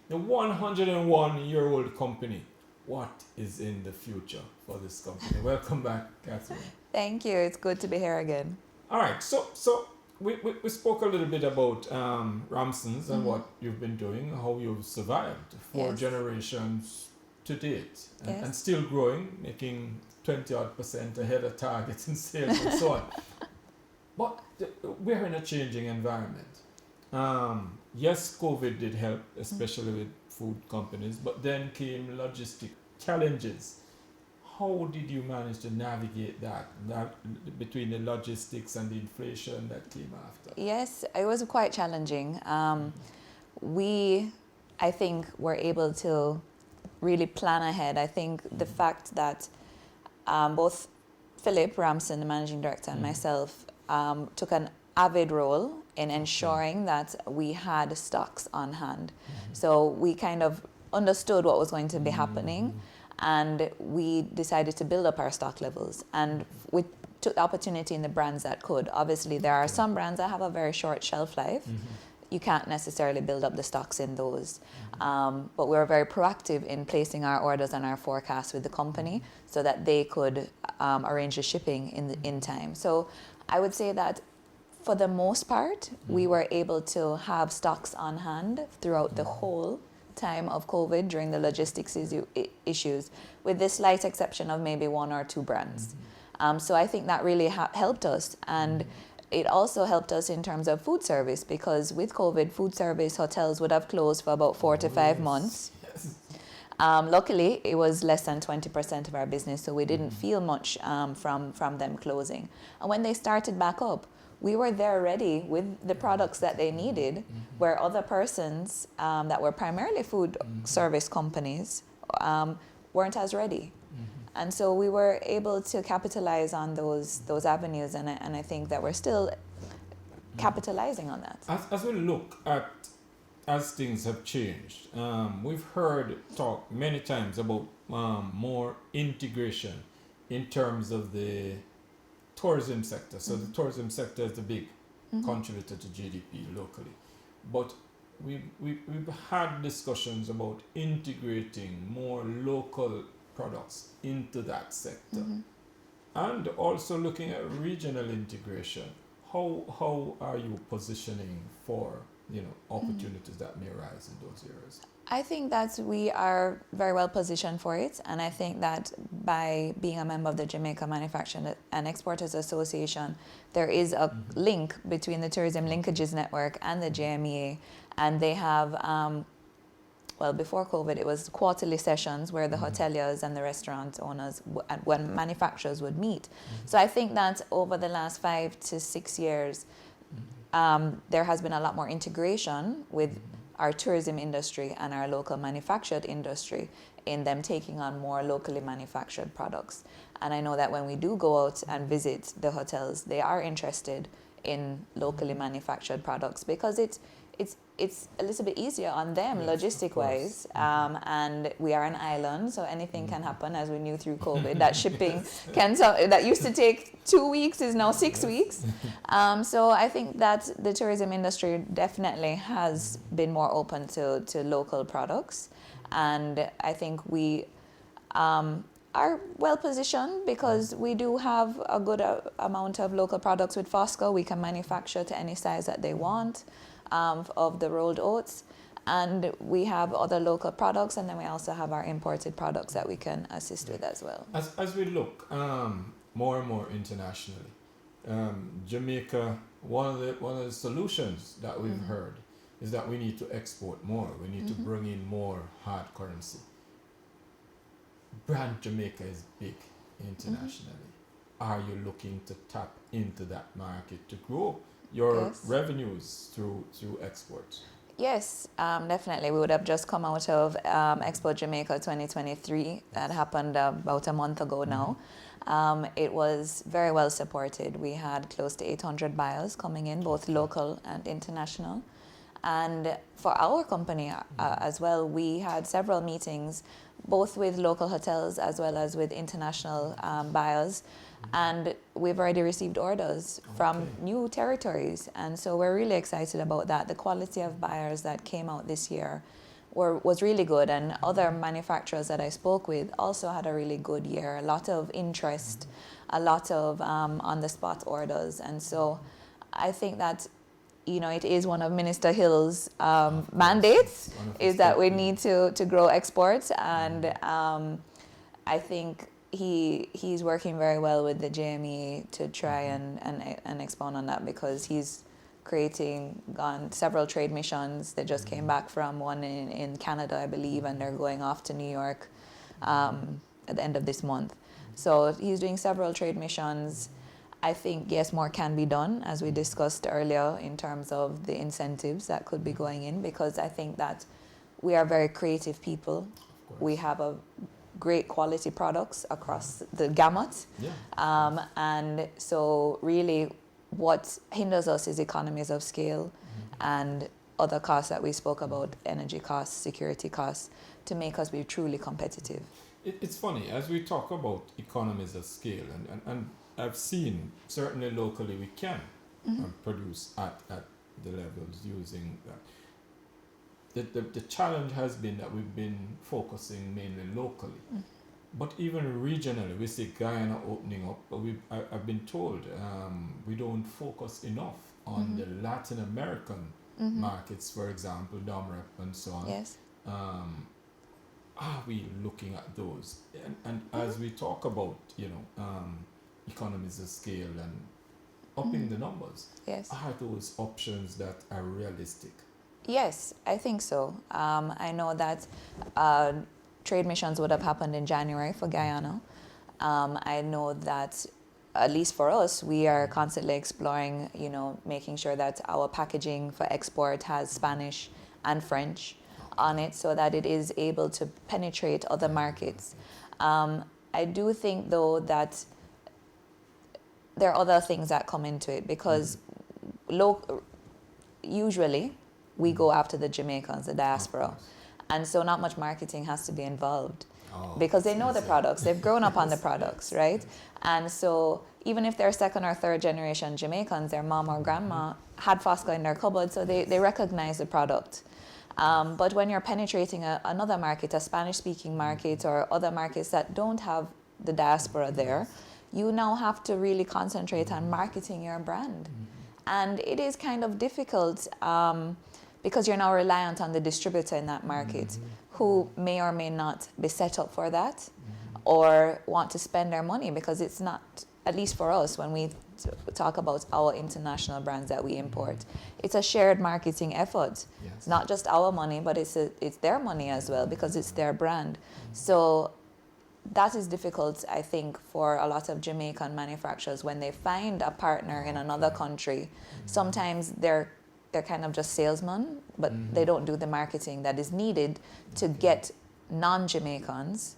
The 101-year-old company. What is in the future for this company? Welcome back, Kathryn. Thank you. It's good to be here again. All right, so we spoke a little bit about Ramson's and what you've been doing, how you've survived four Yes. generations to date, and Yes. still growing, making 20 odd % ahead of targets in sales and so on. But we're in a changing environment. Yes, COVID did help, especially with food companies, but then came logistic challenges. How did you manage to navigate that between the logistics and the inflation that came after? Yes, it was quite challenging. We, I think, were able to really plan ahead. I think the fact that both Philip Ramson, the managing director, and myself took an avid role in ensuring that we had stocks on hand. So we kind of understood what was going to be happening, and we decided to build up our stock levels. And we took the opportunity in the brands that could. Obviously, there are some brands that have a very short shelf life. You can't necessarily build up the stocks in those. But we were very proactive in placing our orders and our forecasts with the company so that they could arrange the shipping in time. So I would say that for the most part, we were able to have stocks on hand throughout the whole time of COVID during the logistics issues, with the slight exception of maybe one or two brands. So I think that really helped us. And it also helped us in terms of food service, because with COVID, food service hotels would have closed for about 4 to 5 months. Luckily, it was less than 20% of our business, so we didn't feel much from them closing. And when they started back up, we were there ready with the products that they needed, where other persons that were primarily food service companies weren't as ready. And so we were able to capitalize on those avenues, and I think that we're still capitalizing on that. As we look at as things have changed, we've heard talk many times about more integration in terms of the tourism sector. So the tourism sector is the big contributor to GDP locally. But we've had discussions about integrating more local products into that sector, and also looking at regional integration. How are you positioning for opportunities that may arise in those areas? I think that we are very well positioned for it, and I think that by being a member of the Jamaica Manufacturers and Exporters Association, there is a link between the Tourism Linkages Network and the JMEA, and they have before COVID, it was quarterly sessions where the hoteliers and the restaurant owners when manufacturers would meet. So I think that over the last 5 to 6 years, there has been a lot more integration with our tourism industry and our local manufactured industry in them taking on more locally manufactured products. And I know that when we do go out and visit the hotels, they are interested in locally manufactured products, because it's a little bit easier on them, logistic wise, and we are an island, so anything can happen, as we knew through COVID. That shipping that used to take 2 weeks is now 6 weeks. So I think that the tourism industry definitely has been more open to local products, and I think we are well positioned because we do have a good amount of local products with Fosco. We can manufacture to any size that they want of the rolled oats, and we have other local products, and then we also have our imported products that we can assist with as well. As we look more and more internationally, Jamaica, one of the solutions that we've heard is that we need to export more. We need to bring in more hard currency. Brand Jamaica is big internationally. Are you looking to tap into that market to grow your revenues through exports? Yes, definitely. We would have just come out of Expo Jamaica 2023. That happened about a month ago now. It was very well supported. We had close to 800 buyers coming in, both local and international. And for our company as well, we had several meetings, both with local hotels as well as with international buyers. And we've already received orders from new territories. And so we're really excited about that. The quality of buyers that came out this year was really good, and other manufacturers that I spoke with also had a really good year. A lot of interest, a lot of on the spot orders, and so I think that it is one of Minister Hill's mandates is that we need to grow exports, and I think he's working very well with the JME to try and expound on that, because he's gone several trade missions. They just came back from one in Canada, I believe, and they're going off to New York at the end of this month. So he's doing several trade missions. I think, yes, more can be done, as we discussed earlier, in terms of the incentives that could be going in, because I think that we are very creative people. We have a great quality products across the gamut. And so really what hinders us is economies of scale and other costs that we spoke about, energy costs, security costs, to make us be truly competitive. It's funny, as we talk about economies of scale, and I've seen certainly locally we can produce at the levels using that. The challenge has been that we've been focusing mainly locally. But even regionally, we see Guyana opening up, but I've been told we don't focus enough on the Latin American markets, for example, DOMREP and so on. Yes. Are we looking at those? And as we talk about, economies of scale and upping the numbers, yes, are those options that are realistic? Yes, I think so. I know that trade missions would have happened in January for Guyana. I know that, at least for us, we are constantly exploring, making sure that our packaging for export has Spanish and French on it, so that it is able to penetrate other markets. I do think, though, that there are other things that come into it, because usually we go after the Jamaicans, the diaspora. And so not much marketing has to be involved, because they know the products. They've grown up on the products, right? And so even if they're second or third generation Jamaicans, their mom or grandma had Fosco in their cupboard, so they recognize the product. But when you're penetrating another market, a Spanish-speaking market, or other markets that don't have the diaspora there, you now have to really concentrate on marketing your brand. And it is kind of difficult, because you're now reliant on the distributor in that market, who may or may not be set up for that, or want to spend their money, because it's not, at least for us, when we talk about our international brands that we import, it's a shared marketing effort. It's not just our money, but it's their money as well, because it's their brand. So that is difficult, I think, for a lot of Jamaican manufacturers when they find a partner in another country. Sometimes they're kind of just salesmen, but they don't do the marketing that is needed to get non-Jamaicans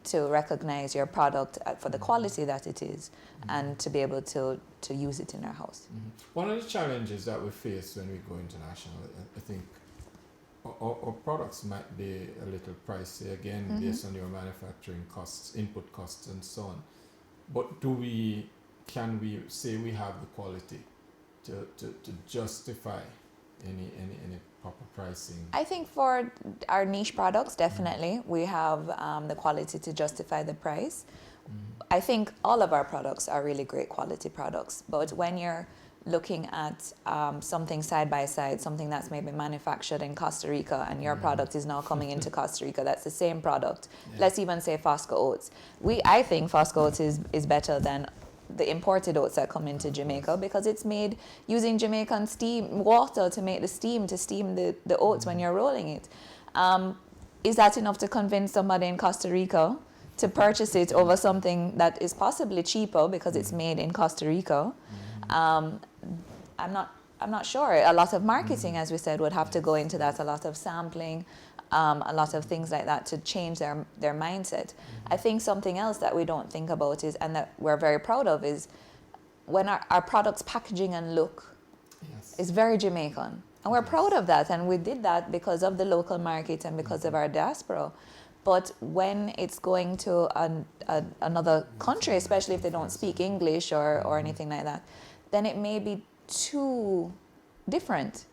to recognize your product for the quality that it is, and to be able to use it in our house. One of the challenges that we face when we go international, I think our products might be a little pricey, again, based on your manufacturing costs, input costs, and so on. But can we say we have the quality to justify any proper pricing? I think for our niche products, definitely, we have the quality to justify the price. I think all of our products are really great quality products, but when you're looking at something side by side, something that's maybe manufactured in Costa Rica, and your product is now coming into Costa Rica, that's the same product. Let's even say Fosco oats. I think Fosco oats is better than the imported oats that come into Jamaica, because it's made using Jamaican water to make the steam the oats when you're rolling it. Is that enough to convince somebody in Costa Rica to purchase it over something that is possibly cheaper because it's made in Costa Rica? I'm not sure. A lot of marketing, as we said, would have to go into that. A lot of sampling, a lot of things like that to change their mindset. I think something else that we don't think about is, and that we're very proud of, is when our products packaging and look is very Jamaican. And we're proud of that. And we did that because of the local market and because of our diaspora. But when it's going to another country, especially if they don't speak English or anything like that, then it may be too different.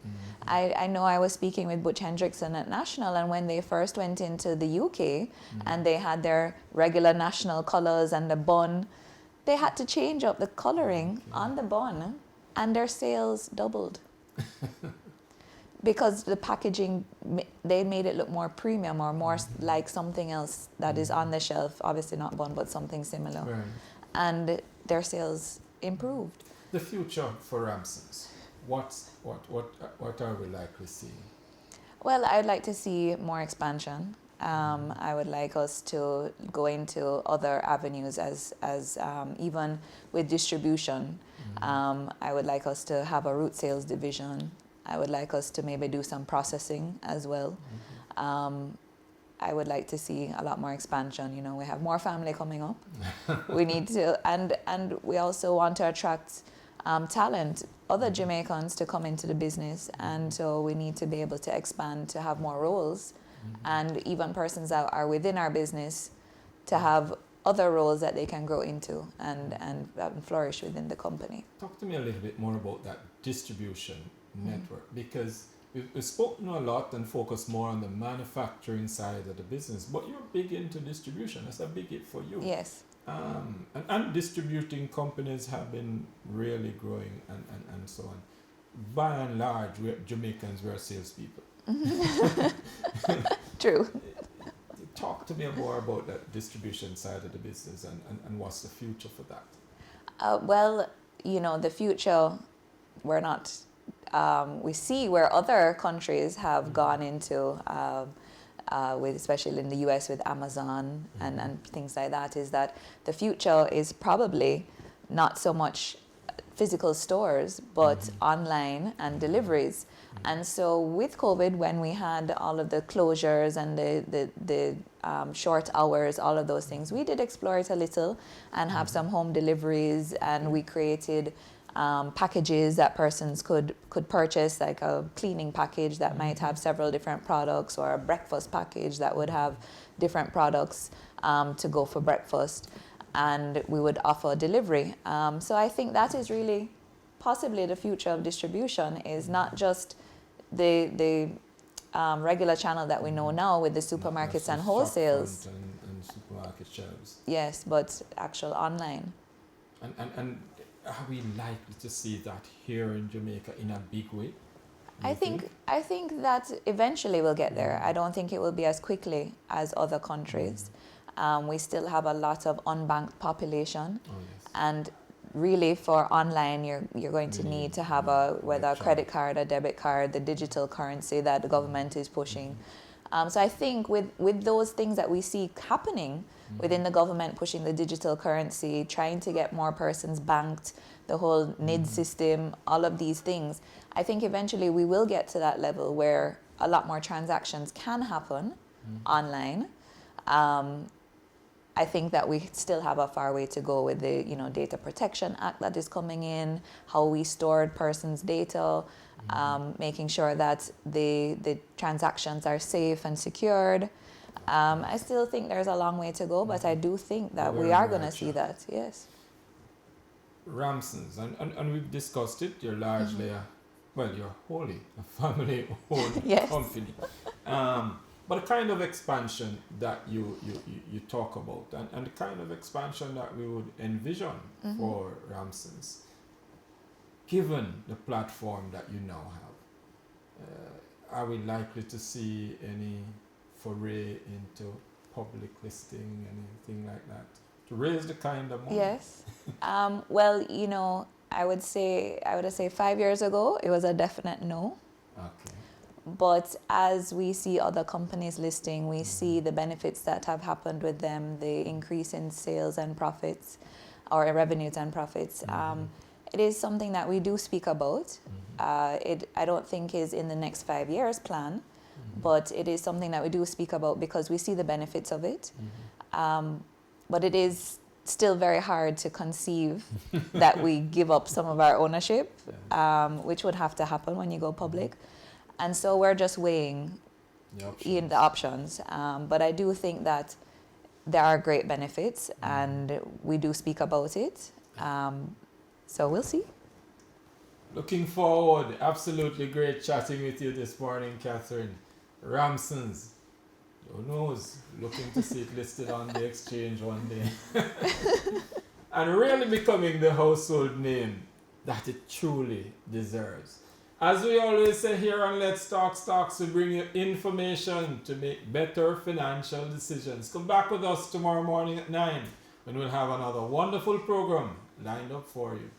I know I was speaking with Butch Hendrickson at National, and when they first went into the UK and they had their regular national colours and the bun, they had to change up the colouring on the bun, and their sales doubled. Because the packaging, they made it look more premium or more like something else that is on the shelf, obviously not bun, but something similar. Right. And their sales improved. The future for Ramson's, what are we likely seeing? Well, I'd like to see more expansion. I would like us to go into other avenues as even with distribution. I would like us to have a route sales division. I would like us to maybe do some processing as well. I would like to see a lot more expansion. You know, we have more family coming up. We need to, and we also want to attract talent, other Jamaicans to come into the business, and so we need to be able to expand to have more roles, and even persons that are within our business to have other roles that they can grow into and flourish within the company. Talk to me a little bit more about that distribution network, because we've spoken a lot and focused more on the manufacturing side of the business, but you're big into distribution. That's a big hit for you. Yes. And distributing companies have been really growing and so on. By and large, Jamaicans, we're salespeople. True. Talk to me more about that distribution side of the business and what's the future for that? Well, you know, the future, we're not, we see where other countries have gone into, with especially in the US with Amazon and things like that, is that the future is probably not so much physical stores, but online and deliveries. And so with COVID, when we had all of the closures and the short hours, all of those things, we did explore it a little and have some home deliveries, and we created packages that persons could purchase, like a cleaning package that might have several different products, or a breakfast package that would have different products to go for breakfast, and we would offer delivery. So I think that is really possibly the future of distribution, is not just the regular channel that we know now with the supermarkets and wholesales. And supermarket shelves. Yes, but actual online. And are we likely to see that here in Jamaica in a big way? I think that eventually we'll get there. I don't think it will be as quickly as other countries. We still have a lot of unbanked population, and really for online, you're going to need to have whether a credit card, a debit card, the digital currency that the government is pushing. So I think with those things that we see happening within the government, pushing the digital currency, trying to get more persons banked, the whole NID system, all of these things, I think eventually we will get to that level where a lot more transactions can happen online. I think that we still have a far way to go with the Data Protection Act that is coming in, how we stored persons' data, making sure that the transactions are safe and secured. I still think there's a long way to go, but I do think that we are going to see that, yes. Ramson's, and we've discussed it, you're largely, you're wholly a family-owned company. But the kind of expansion that you talk about, and the kind of expansion that we would envision for Ramson's, given the platform that you now have, are we likely to see any foray into public listing, anything like that, to raise the kind of money? Yes. Well, I would say 5 years ago, it was a definite no. Okay. But as we see other companies listing, we see the benefits that have happened with them, the increase in sales and profits, or revenues and profits. It is something that we do speak about. I don't think is in the next 5 years plan, but it is something that we do speak about because we see the benefits of it. But it is still very hard to conceive that we give up some of our ownership, which would have to happen when you go public. And so we're just weighing the options. But I do think that there are great benefits, and we do speak about it. So we'll see. Looking forward. Absolutely great chatting with you this morning, Kathryn. Ramson's. Who knows? Looking to see it listed on the exchange one day. And really becoming the household name that it truly deserves. As we always say here on Let's Talk Stocks, we bring you information to make better financial decisions. Come back with us tomorrow morning at 9 when we'll have another wonderful program lined up for you.